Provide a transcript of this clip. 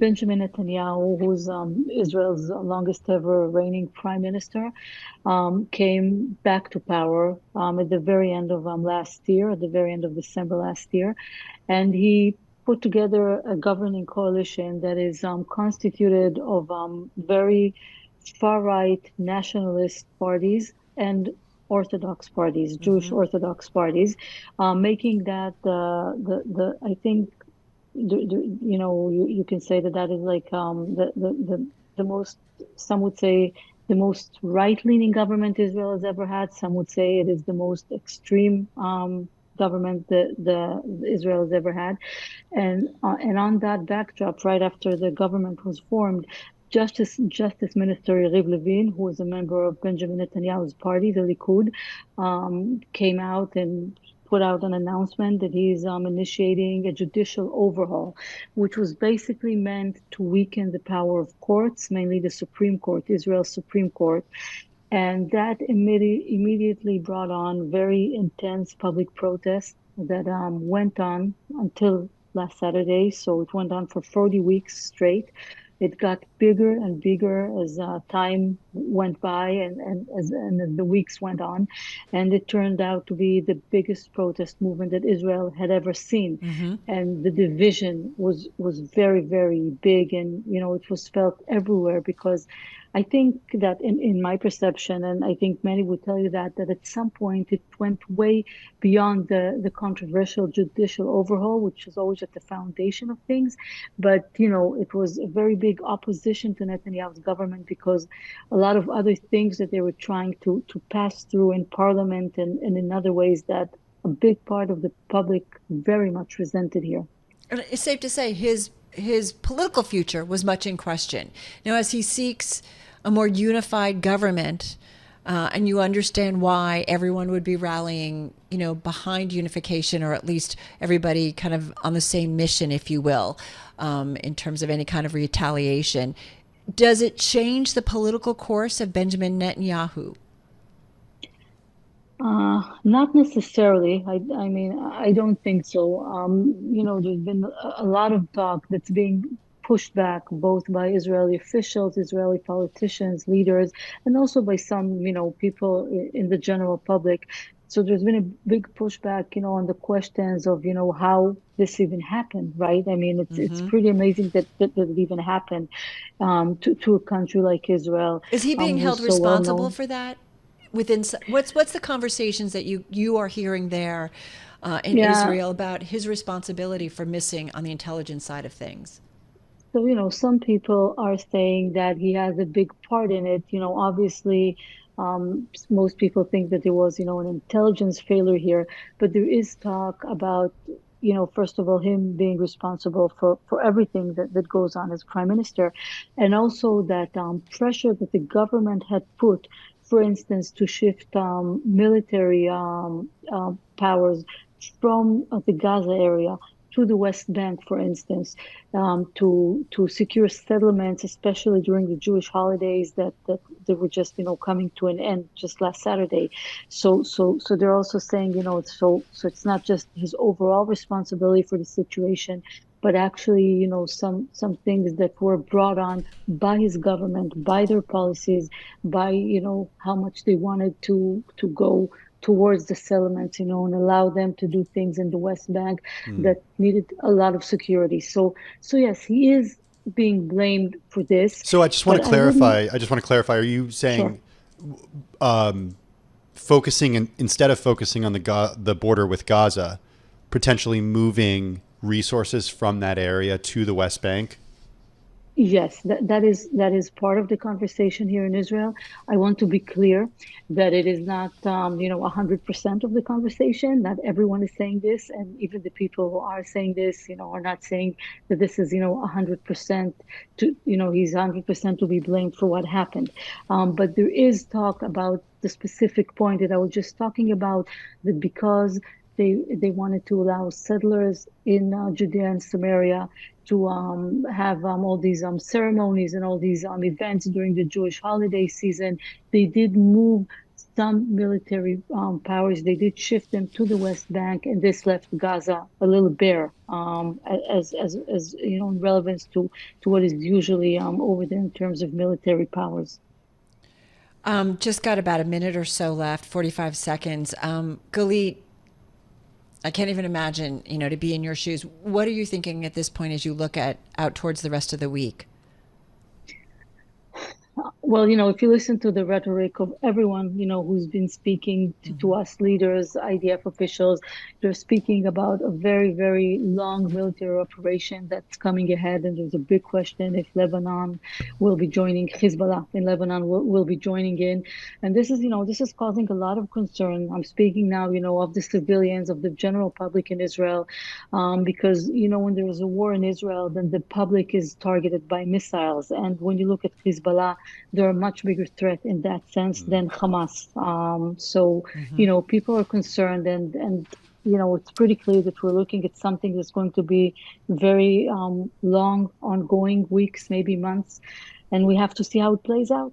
Benjamin Netanyahu, who's Israel's longest ever reigning prime minister, came back to power at the very end of last year, at the very end of December last year, and he put together a governing coalition that is constituted of very far-right nationalist parties and Orthodox parties, Jewish Hmm. Orthodox parties, making that the I think you can say that that is like the most, some would say the most right-leaning government Israel has ever had. Some would say it is the most extreme government that the Israel has ever had. And on that backdrop, right after the government was formed, Justice Minister Yariv Levin, who was a member of Benjamin Netanyahu's party, the Likud, came out and put out an announcement that he's initiating a judicial overhaul, which was basically meant to weaken the power of courts, mainly the Supreme Court, Israel's Supreme Court. And that immediately brought on very intense public protests that went on until last Saturday. So it went on for 40 weeks straight. It got bigger and bigger as time went by and as the weeks went on. And it turned out to be the biggest protest movement that Israel had ever seen. Hmm. And the division was very, very big. And, it was felt everywhere because I think that in my perception, and I think many would tell you that at some point it went way beyond the controversial judicial overhaul, which is always at the foundation of things. But, it was a very big opposition to Netanyahu's government because a lot of other things that they were trying to pass through in parliament and in other ways that a big part of the public very much resented here. And it's safe to say his political future was much in question. Now, as he seeks a more unified government, and you understand why everyone would be rallying, behind unification, or at least everybody kind of on the same mission, if you will, in terms of any kind of retaliation. Does it change the political course of Benjamin Netanyahu? Not necessarily. I mean, I don't think so. There's been a lot of talk that's being pushed back both by Israeli officials, Israeli politicians, leaders, and also by some, people in the general public. So there's been a big pushback, on the questions of, how this even happened, right? I mean, it's Hmm. pretty amazing that it even happened to a country like Israel, Is he being held who's so well responsible known. for that? What's the conversations that you are hearing there in Yeah. Israel about his responsibility for missing on the intelligence side of things? So, some people are saying that he has a big part in it. Obviously, most people think that there was, an intelligence failure here, but there is talk about, first of all, him being responsible for everything that goes on as prime minister, and also that pressure that the government had put, for instance, to shift military powers from the Gaza area to the West Bank, for instance, to secure settlements, especially during the Jewish holidays that they were just coming to an end just last Saturday. So they're also saying so it's not just his overall responsibility for the situation, but actually some things that were brought on by his government, by their policies, by how much they wanted to go towards the settlements, and allow them to do things in the West Bank Hmm. that needed a lot of security. So yes, he is being blamed for this, So I just want but to I wouldn't. clarify. I just want to clarify. Are you Sure. saying focusing instead of focusing on the border with Gaza, potentially moving resources from that area to the West Bank? Yes, that is part of the conversation here in Israel. I want to be clear that it is not 100% of the conversation. Not everyone is saying this, and even the people who are saying this, are not saying that this is 100% to he's 100% to be blamed for what happened. But there is talk about the specific point that I was just talking about, that because they wanted to allow settlers in Judea and Samaria to have all these ceremonies and all these events during the Jewish holiday season. They did move some military powers. They did shift them to the West Bank, and this left Gaza a little bare, as in relevance to what is usually over there in terms of military powers. Just got about a minute or so left, 45 seconds. Galit, I can't even imagine, to be in your shoes. What are you thinking at this point as you look out towards the rest of the week? Well, if you listen to the rhetoric of everyone, who's been speaking to us leaders, IDF officials, they're speaking about a very, very long military operation that's coming ahead. And there's a big question if Lebanon will be joining, Hezbollah in Lebanon will be joining in. And this is causing a lot of concern. I'm speaking now, of the civilians, of the general public in Israel, because, when there is a war in Israel, then the public is targeted by missiles. And when you look at Hezbollah, they're a much bigger threat in that sense than Hamas. People are concerned, and it's pretty clear that we're looking at something that's going to be very long, ongoing, weeks, maybe months, and we have to see how it plays out.